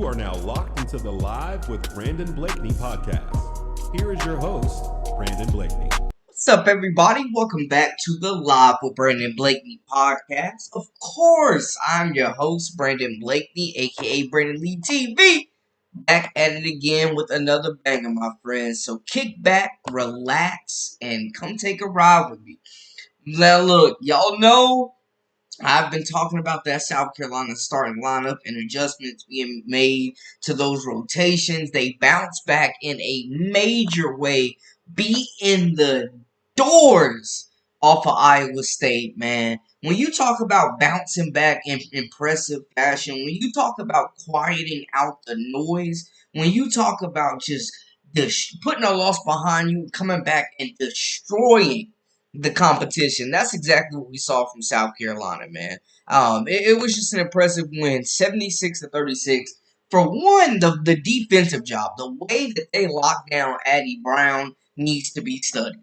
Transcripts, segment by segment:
You are now locked into the Live with Brandon Blakeney podcast. Here is your host, Brandon Blakeney. What's up, everybody? Welcome back to the Live with Brandon Blakeney podcast. Of course, I'm your host, Brandon Blakeney, aka Brandon Lee TV. Back at it again with another banger, my friends. So kick back, relax, and come take a ride with me. Now, look, y'all know I've been talking about that South Carolina starting lineup and adjustments being made to those rotations. They bounce back in a major way, beat in the doors off of Iowa State, man. When you talk about bouncing back in impressive fashion, when you talk about quieting out the noise, when you talk about just putting a loss behind you, coming back and destroying the competition. That's exactly what we saw from South Carolina, man. It was just an impressive win, 76-36. For one, the defensive job, the way that they locked down Addie Brown needs to be studied.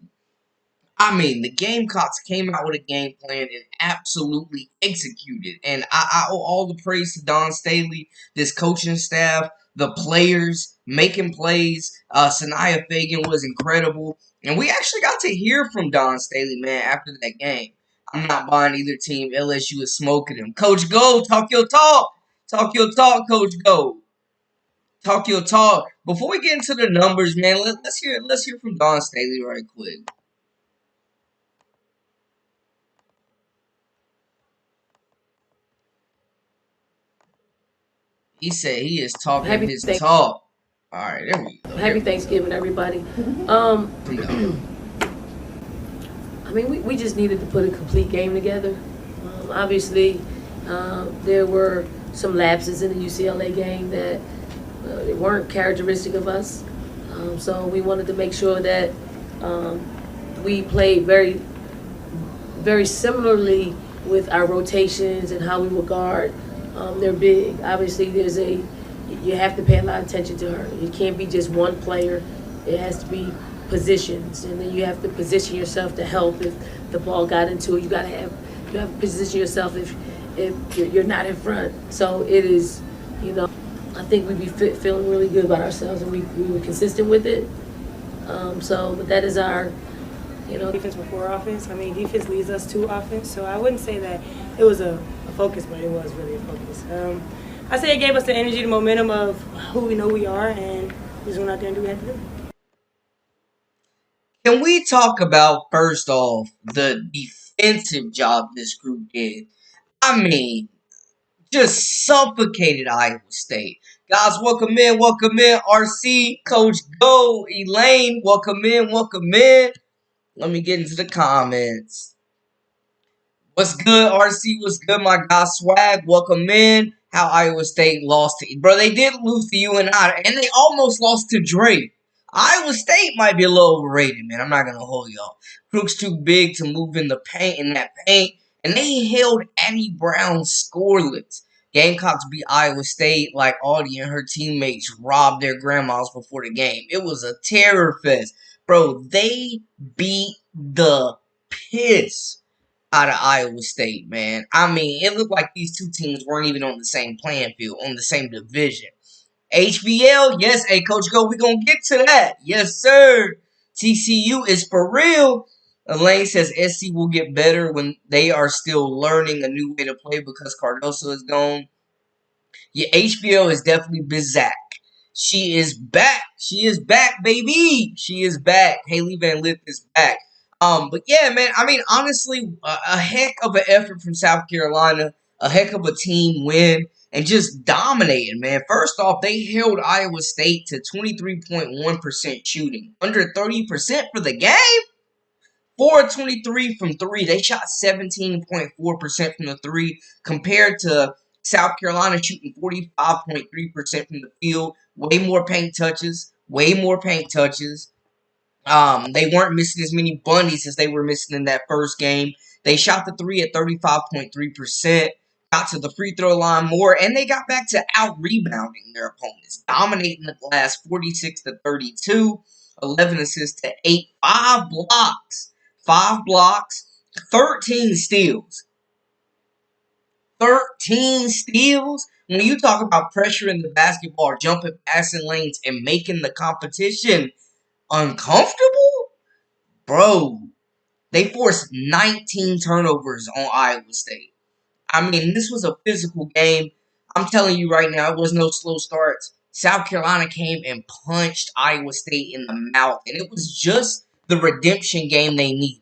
I mean, the Gamecocks came out with a game plan and absolutely executed. And I owe all the praise to Don Staley, this coaching staff, the players making plays. Sanaya Fagan was incredible. And we actually got to hear from Don Staley, man, after that game. I'm not buying either team. LSU is smoking him. Coach Go, talk your talk. Talk your talk, Coach Go. Talk your talk. Before we get into the numbers, man, let's hear from Don Staley right quick. He said he is talking his talk. All right, there we go. Happy Thanksgiving, everybody. I mean, we just needed to put a complete game together. Obviously, there were some lapses in the UCLA game that they weren't characteristic of us. So we wanted to make sure that we played very, very similarly with our rotations and how we will guard. They're big. Obviously, you have to pay a lot of attention to her. It can't be just one player. It has to be positions, and then you have to position yourself to help if the ball got into it. You have to position yourself if you're not in front. So it is, I think we'd be feeling really good about ourselves, and we were consistent with it. But that is our, defense before offense. I mean, defense leads us to offense, so I wouldn't say that it was a focus, but it was really a focus. I say it gave us the energy, the momentum of who we know we are, and we just went out there and do what we had to do. Can we talk about, first off, the defensive job this group did? I mean, just suffocated Iowa State. Guys, welcome in. RC, Coach Go, Elaine, welcome in. Let me get into the comments. What's good, RC? What's good, my guy Swag? Welcome in. How Iowa State lost to... Bro, they did lose to UNI, and they almost lost to Drake. Iowa State might be a little overrated, man. I'm not going to hold y'all. Crook's too big to move in that paint. And they held Addie Brown scoreless. Gamecocks beat Iowa State like Audie and her teammates robbed their grandmas before the game. It was a terror fest. Bro, they beat the piss out of Iowa State, man. I mean, it looked like these two teams weren't even on the same playing field, on the same division. HBL, yes. Hey, Coach Go, we're going to get to that. Yes, sir. TCU is for real. Elaine says SC will get better when they are still learning a new way to play because Cardoso is gone. Yeah, HBL is definitely Bizak. She is back. She is back, baby. She is back. Haley Van Lith is back. But yeah, man, I mean, honestly, a heck of an effort from South Carolina. A heck of a team win. And just dominating, man. First off, they held Iowa State to 23.1% shooting. Under 30% for the game. 4-23 from 3. They shot 17.4% from the 3 compared to South Carolina shooting 45.3% from the field. Way more paint touches. They weren't missing as many bunnies as they were missing in that first game. They shot the 3 at 35.3%. Got to the free throw line more, and they got back to out-rebounding their opponents, dominating the glass 46-32, 11 assists to 8, 5 blocks, 13 steals. 13 steals. When you talk about pressuring the basketball, jumping passing lanes, and making the competition uncomfortable, bro, they forced 19 turnovers on Iowa State. I mean, this was a physical game. I'm telling you right now, it was no slow starts. South Carolina came and punched Iowa State in the mouth, and it was just the redemption game they needed.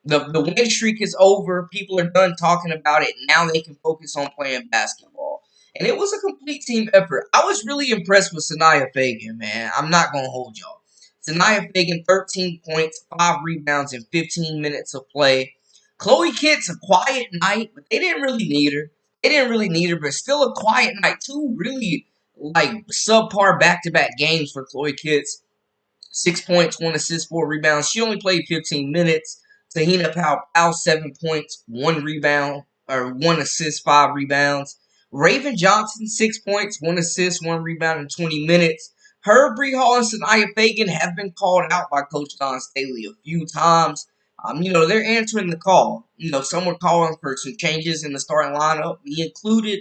The win streak is over. People are done talking about it. Now they can focus on playing basketball. And it was a complete team effort. I was really impressed with Sanaya Fagan, man. I'm not going to hold y'all. Sanaya Fagan, 13 points, 5 rebounds in 15 minutes of play. Chloe Kitt's a quiet night, but they didn't really need her. But still a quiet night. Two really subpar back-to-back games for Chloe Kitt's. 6 points, 1 assist, 4 rebounds. She only played 15 minutes. Tahina Powell, 7 points, 1 rebound, or 1 assist, 5 rebounds. Raven Johnson, 6 points, 1 assist, 1 rebound in 20 minutes. Her, Bree Hall, and Sanaya Fagan have been called out by Coach Don Staley a few times. They're answering the call. Some were calling for some changes in the starting lineup. He included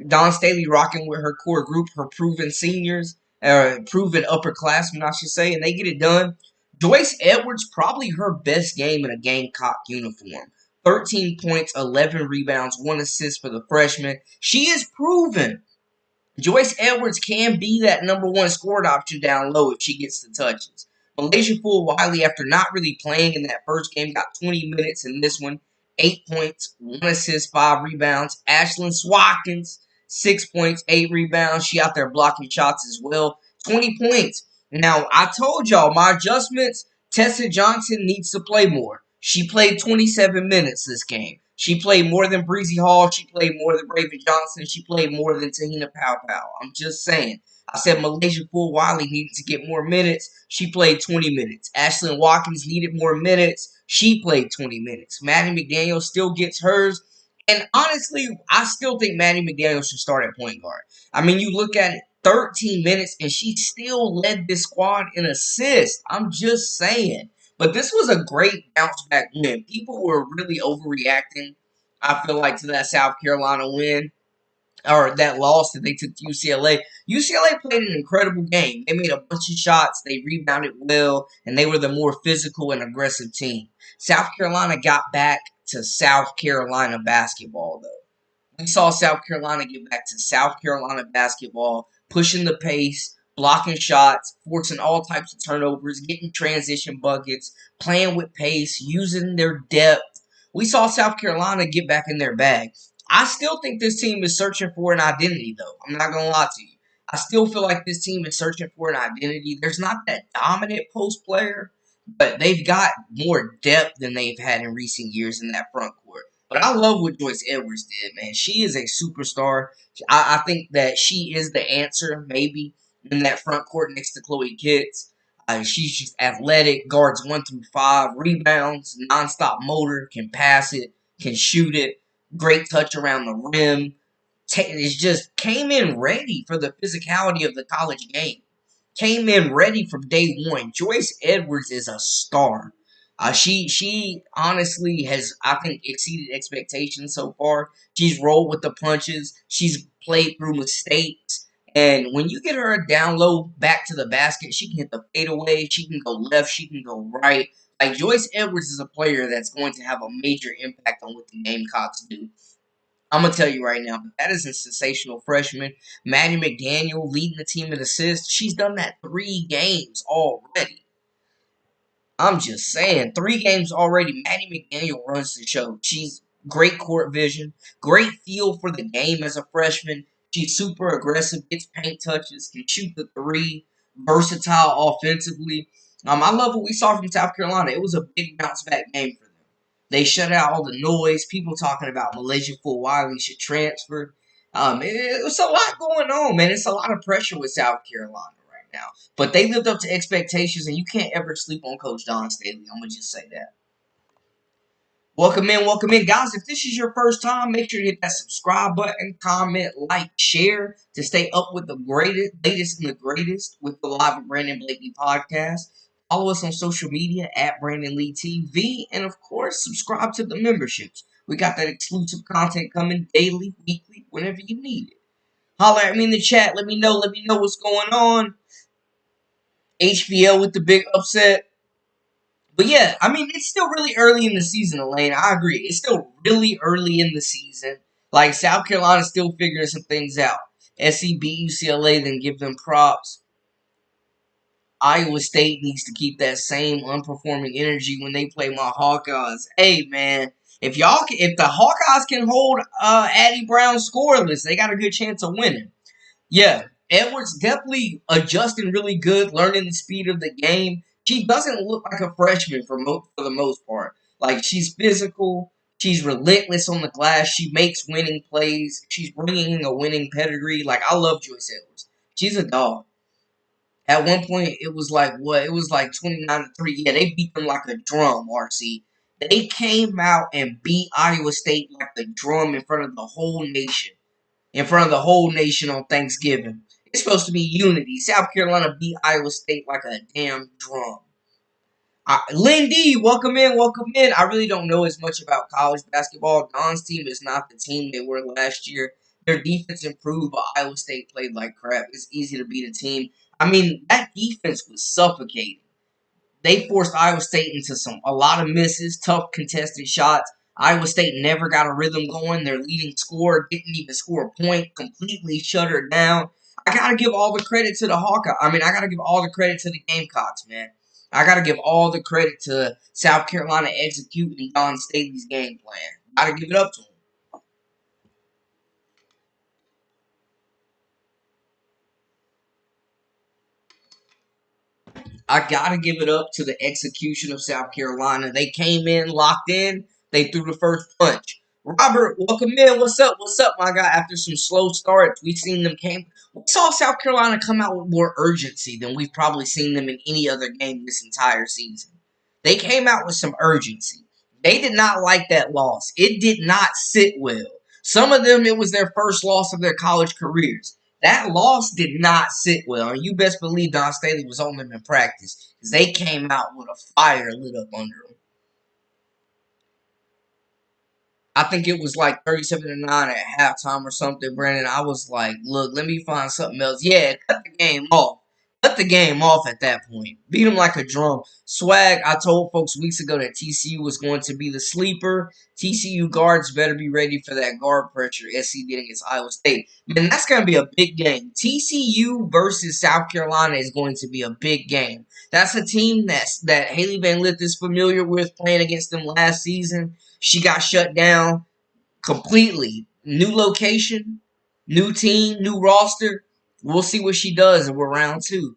Don Staley rocking with her core group, her proven seniors, proven upperclassmen, I should say, and they get it done. Joyce Edwards, probably her best game in a Gamecock uniform. 13 points, 11 rebounds, 1 assist for the freshman. She is proven Joyce Edwards can be that number one scoring option down low if she gets the touches. Malaysia Wiley, after not really playing in that first game, got 20 minutes in this one. 8 points, 1 assist, 5 rebounds. Ashlyn Swatkins, 6 points, 8 rebounds. She out there blocking shots as well. 20 points. Now, I told y'all my adjustments, Tessa Johnson needs to play more. She played 27 minutes this game. She played more than Breezy Hall. She played more than Raven Johnson. She played more than Tahina Powell. I'm just saying. I said Malaysia Wiley needed to get more minutes. She played 20 minutes. Ashlyn Watkins needed more minutes. She played 20 minutes. Maddie McDaniel still gets hers. And honestly, I still think Maddie McDaniel should start at point guard. I mean, you look at it, 13 minutes, and she still led this squad in assists. I'm just saying. But this was a great bounce back win. People were really overreacting, I feel like, to that South Carolina win, or that loss that they took to UCLA. UCLA played an incredible game. They made a bunch of shots, they rebounded well, and they were the more physical and aggressive team. South Carolina got back to South Carolina basketball, though. We saw South Carolina get back to South Carolina basketball, pushing the pace, blocking shots, forcing all types of turnovers, getting transition buckets, playing with pace, using their depth. We saw South Carolina get back in their bag. I still think this team is searching for an identity, though. I'm not going to lie to you. I still feel like this team is searching for an identity. There's not that dominant post player, but they've got more depth than they've had in recent years in that front court. But I love what Joyce Edwards did, man. She is a superstar. I think that she is the answer, maybe, in that front court next to Chloe Kitts. She's just athletic, guards 1 through 5, rebounds, nonstop motor, can pass it, can shoot it, great touch around the rim. It just came in ready for the physicality of the college game. Came in ready from day one. Joyce Edwards is a star. She honestly has, I think, exceeded expectations so far. She's rolled with the punches. She's played through mistakes. And when you get her down low back to the basket, she can hit the fadeaway. She can go left. She can go right. Like, Joyce Edwards is a player that's going to have a major impact on what the Gamecocks do. I'm going to tell you right now, that is a sensational freshman. Maddie McDaniel leading the team in assists. She's done that 3 games already. I'm just saying, 3 games already. Maddie McDaniel runs the show. She's great court vision, great feel for the game as a freshman. She's super aggressive, gets paint touches, can shoot the 3, versatile offensively. I love what we saw from South Carolina. It was a big bounce back game for them. They shut out all the noise. People talking about Malaysia Wiley should transfer. It was a lot going on, man. It's a lot of pressure with South Carolina right now. But they lived up to expectations, and you can't ever sleep on Coach Don Staley. I'm going to just say that. Welcome in. Guys, if this is your first time, make sure to hit that subscribe button, comment, like, share to stay up with the latest and the greatest with the Live with Brandon Blakely podcast. Follow us on social media at Brandon Lee TV. And, of course, subscribe to the memberships. We got that exclusive content coming daily, weekly, whenever you need it. Holler at me in the chat. Let me know what's going on. HBL with the big upset. But yeah, I mean, it's still really early in the season, Elaine. I agree. It's still really early in the season. Like, South Carolina's still figuring some things out. SC beat UCLA, then give them props. Iowa State needs to keep that same unperforming energy when they play my Hawkeyes. Hey, man, if the Hawkeyes can hold Addie Brown scoreless, they got a good chance of winning. Yeah, Edwards definitely adjusting really good, learning the speed of the game. She doesn't look like a freshman for the most part. Like, she's physical. She's relentless on the glass. She makes winning plays. She's bringing in a winning pedigree. Like, I love Joyce Edwards. She's a dog. At one point, it was like, what? It was like 29-3. Yeah, they beat them like a drum, RC. They came out and beat Iowa State like a drum in front of the whole nation. In front of the whole nation on Thanksgiving. It's supposed to be unity. South Carolina beat Iowa State like a damn drum. Lindy, welcome in. I really don't know as much about college basketball. Don's team is not the team they were last year. Their defense improved, but Iowa State played like crap. It's easy to beat a team. I mean, that defense was suffocating. They forced Iowa State into a lot of misses, tough contested shots. Iowa State never got a rhythm going. Their leading scorer didn't even score a point, completely shut her down. I got to give all the credit to the Hawkeye. I got to give all the credit to the Gamecocks, man. I got to give all the credit to South Carolina executing Don Staley's game plan. Got to give it up to him. I got to give it up to the execution of South Carolina. They came in, locked in. They threw the first punch. Robert, welcome in. What's up, my guy? After some slow starts, we saw South Carolina come out with more urgency than we've probably seen them in any other game this entire season. They came out with some urgency. They did not like that loss. It did not sit well. Some of them, it was their first loss of their college careers. That loss did not sit well, and you best believe Don Staley was on them in practice because they came out with a fire lit up under them. I think it was like 37-9 at halftime or something, Brandon. I was like, look, let me find something else. Yeah, cut the game off. Cut the game off at that point. Beat them like a drum. Swag, I told folks weeks ago that TCU was going to be the sleeper. TCU guards better be ready for that guard pressure SC did against Iowa State. Man, that's going to be a big game. TCU versus South Carolina is going to be a big game. That's a team that Haley Van Lith is familiar with, playing against them last season. She got shut down completely. New location, new team, new roster. We'll see what she does in round 2.